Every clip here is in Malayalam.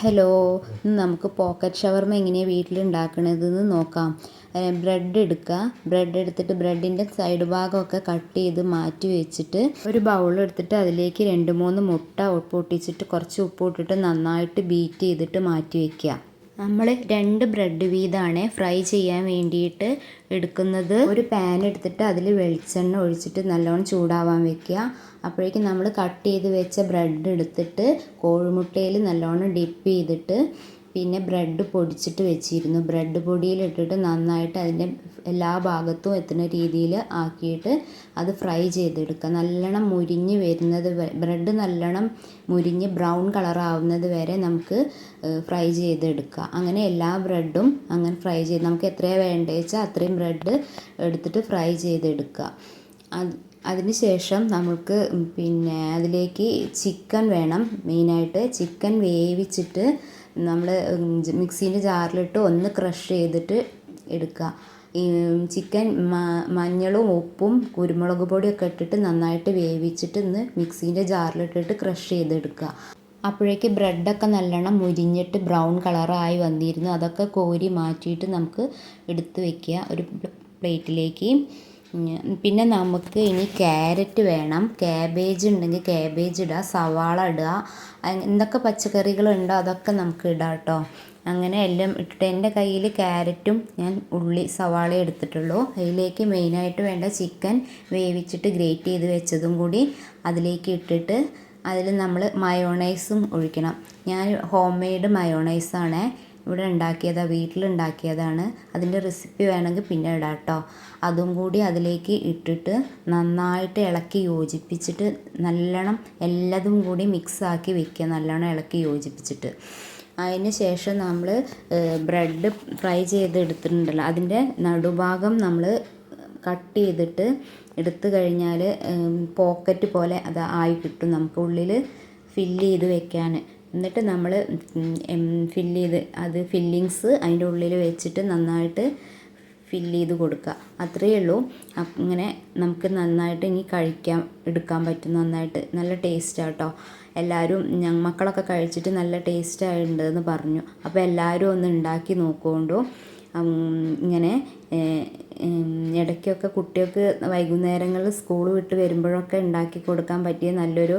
ഹലോ, ഇന്ന് നമുക്ക് പോക്കറ്റ് ഷവർമ എങ്ങനെയാണ് വീട്ടിലുണ്ടാക്കണതെന്ന് നോക്കാം. ബ്രെഡ് എടുക്കുക. ബ്രെഡ് എടുത്തിട്ട് ബ്രെഡിൻ്റെ സൈഡ് ഭാഗമൊക്കെ കട്ട് ചെയ്ത് മാറ്റി വെച്ചിട്ട് ഒരു ബൗൾ എടുത്തിട്ട് അതിലേക്ക് 2-3 മുട്ട പൊട്ടിച്ചിട്ട് കുറച്ച് ഉപ്പ് ഇട്ടിട്ട് നന്നായിട്ട് ബീറ്റ് ചെയ്തിട്ട് മാറ്റി വയ്ക്കുക. നമ്മൾ 2 ബ്രെഡ് വീതമാണ് ഫ്രൈ ചെയ്യാൻ വേണ്ടിയിട്ട് എടുക്കുന്നത്. ഒരു പാൻ എടുത്തിട്ട് അതിൽ വെളിച്ചെണ്ണ ഒഴിച്ചിട്ട് നല്ലോണം ചൂടാവാൻ വെക്കുക. അപ്പോഴേക്കും നമ്മൾ കട്ട് ചെയ്ത് വെച്ച ബ്രെഡ് എടുത്തിട്ട് കോഴിമുട്ടയിൽ നല്ലോണം ഡിപ്പ് ചെയ്തിട്ട് പിന്നെ ബ്രെഡ് പൊടിച്ചിട്ട് വെച്ചിരുന്നു. ബ്രെഡ് പൊടിയിലിട്ടിട്ട് നന്നായിട്ട് അതിൻ്റെ എല്ലാ ഭാഗത്തും എത്തുന്ന രീതിയിൽ ആക്കിയിട്ട് അത് ഫ്രൈ ചെയ്തെടുക്കുക. നല്ലോണം മുരിഞ്ഞ് വരുന്നത് ബ്രെഡ് നല്ലോണം മുരിഞ്ഞ് ബ്രൗൺ കളറാവുന്നത് വരെ നമുക്ക് ഫ്രൈ ചെയ്തെടുക്കുക. അങ്ങനെ എല്ലാ ബ്രെഡും അങ്ങനെ ഫ്രൈ ചെയ്ത് നമുക്ക് എത്രയാണ് വേണ്ടത് വെച്ചാൽ അത്രയും ബ്രെഡ് എടുത്തിട്ട് ഫ്രൈ ചെയ്തെടുക്കുക. അതിന് ശേഷം നമുക്ക് പിന്നെ അതിലേക്ക് ചിക്കൻ വേണം. മെയിനായിട്ട് ചിക്കൻ വേവിച്ചിട്ട് നമ്മൾ മിക്സീൻ്റെ ജാറിലിട്ട് ഒന്ന് ക്രഷ് ചെയ്തിട്ട് എടുക്കുക. ഈ ചിക്കൻ മഞ്ഞളും ഉപ്പും കുരുമുളക് പൊടിയൊക്കെ ഇട്ടിട്ട് നന്നായിട്ട് വേവിച്ചിട്ട് ഒന്ന് മിക്സീൻ്റെ ജാറിലിട്ടിട്ട് ക്രഷ് ചെയ്തെടുക്കുക. അപ്പോഴേക്ക് ബ്രെഡൊക്കെ നല്ലോണം മുരിഞ്ഞിട്ട് ബ്രൗൺ കളറായി വന്നിരുന്നു. അതൊക്കെ കോരി മാറ്റിയിട്ട് നമുക്ക് എടുത്ത് വയ്ക്കുക ഒരു പ്ലേറ്റിലേക്ക്. പിന്നെ നമുക്ക് ഇനി ക്യാരറ്റ് വേണം. ക്യാബേജ് ഉണ്ടെങ്കിൽ ക്യാബേജ് ഇടുക, സവാള ഇടുക, എന്തൊക്കെ പച്ചക്കറികളുണ്ടോ അതൊക്കെ നമുക്ക് ഇടാം കേട്ടോ. അങ്ങനെ എല്ലാം ഇട്ടിട്ട് എൻ്റെ കയ്യിൽ ക്യാരറ്റും ഞാൻ സവാള എടുത്തിട്ടുള്ളൂ. അതിലേക്ക് മെയിനായിട്ട് വേണ്ട ചിക്കൻ വേവിച്ചിട്ട് ഗ്രേറ്റ് ചെയ്ത് വെച്ചതും കൂടി അതിലേക്ക് ഇട്ടിട്ട് അതിൽ നമ്മൾ മയോണൈസും ഒഴിക്കണം. ഞാൻ ഹോം മെയ്ഡ് മയോണൈസാണ് ഇവിടെ വീട്ടിലുണ്ടാക്കിയതാണ്. അതിൻ്റെ റെസിപ്പി വേണമെങ്കിൽ പിന്നെ ഇടാം കേട്ടോ. അതും കൂടി അതിലേക്ക് ഇട്ടിട്ട് നന്നായിട്ട് ഇളക്കി യോജിപ്പിച്ചിട്ട് നല്ലോണം എല്ലാതും കൂടി മിക്സാക്കി വെക്കുക. നല്ലോണം ഇളക്കി യോജിപ്പിച്ചിട്ട് അതിന് ശേഷം നമ്മൾ ബ്രെഡ് ഫ്രൈ ചെയ്തെടുത്തിട്ടുണ്ടല്ലോ അതിൻ്റെ നടുഭാഗം നമ്മൾ കട്ട് ചെയ്തിട്ട് എടുത്തു കഴിഞ്ഞാൽ പോക്കറ്റ് പോലെ അത് ആയി കിട്ടും നമുക്ക് ഉള്ളിൽ ഫില്ല് ചെയ്ത് വെക്കാൻ. എന്നിട്ട് നമ്മൾ ഫില്ലിങ്സ് അതിൻ്റെ ഉള്ളിൽ വെച്ചിട്ട് നന്നായിട്ട് ഫില്ല് ചെയ്ത് കൊടുക്കുക. അത്രയേ ഉള്ളൂ. ഇങ്ങനെ നമുക്ക് നന്നായിട്ട് ഇനി എടുക്കാൻ പറ്റും. നന്നായിട്ട് നല്ല ടേസ്റ്റാണ് കേട്ടോ. എല്ലാവരും മക്കളൊക്കെ കഴിച്ചിട്ട് നല്ല ടേസ്റ്റായിട്ടുണ്ടെന്ന് പറഞ്ഞു. അപ്പോൾ എല്ലാവരും ഒന്ന് ഉണ്ടാക്കി നോക്കുകൊണ്ടു. ഇങ്ങനെ ഇടയ്ക്കൊക്കെ കുട്ടികൾക്ക് വൈകുന്നേരങ്ങളിൽ സ്കൂൾ വിട്ട് വരുമ്പോഴൊക്കെ ഉണ്ടാക്കി കൊടുക്കാൻ പറ്റിയ നല്ലൊരു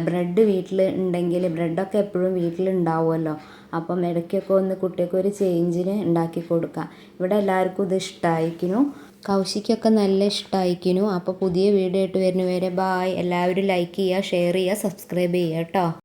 ബ്രെഡ് വീട്ടിൽ ഉണ്ടെങ്കിൽ ബ്രെഡൊക്കെ എപ്പോഴും വീട്ടിലുണ്ടാവുമല്ലോ. അപ്പം ഇടയ്ക്കൊക്കെ ഒന്ന് കുട്ടികൾക്കൊരു ചേഞ്ചിന് ഉണ്ടാക്കി കൊടുക്കാം. ഇവിടെ എല്ലാവർക്കും ഇത് ഇഷ്ടമായിരിക്കുന്നു. കൗശിക്കൊക്കെ നല്ല ഇഷ്ടമായിരിക്കുന്നു. അപ്പോൾ പുതിയ വീഡിയോ ആയിട്ട് വരുന്നവരെ ബായ്. എല്ലാവരും ലൈക്ക് ചെയ്യുക, ഷെയർ ചെയ്യുക, സബ്സ്ക്രൈബ് ചെയ്യുക കേട്ടോ.